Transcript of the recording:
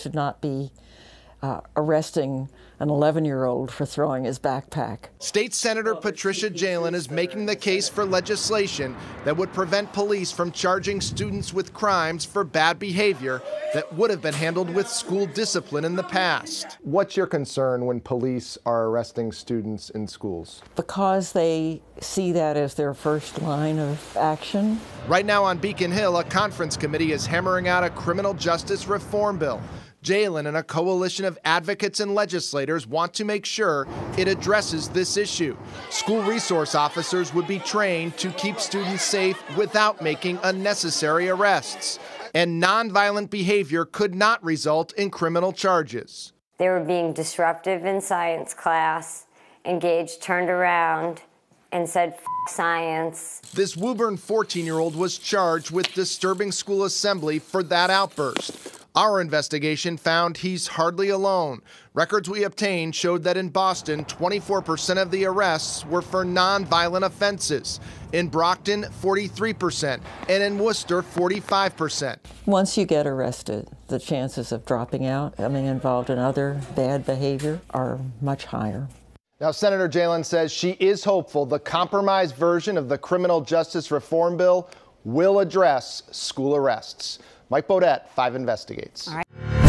Should not be arresting an 11-year-old for throwing his backpack. State Senator Patricia Jalen is making the case for legislation that would prevent police from charging students with crimes for bad behavior that would have been handled with school discipline in the past. What's your concern when police are arresting students in schools? Because they see that as their first line of action. Right now on Beacon Hill, a conference committee is hammering out a criminal justice reform bill. Jalen and a coalition of advocates and legislators want to make sure it addresses this issue. School resource officers would be trained to keep students safe without making unnecessary arrests. And nonviolent behavior could not result in criminal charges. They were being disruptive in science class, engaged, turned around, and said, "F science." This Woburn 14-year-old was charged with disturbing school assembly for that outburst. Our investigation found he's hardly alone. Records we obtained showed that in Boston, 24% of the arrests were for nonviolent offenses. In Brockton, 43%, and in Worcester, 45%. Once you get arrested, the chances of dropping out, becoming involved in other bad behavior, are much higher. Now, Senator Jalen says she is hopeful the compromised version of the criminal justice reform bill will address school arrests. Mike Bodette, 5 Investigates. All right.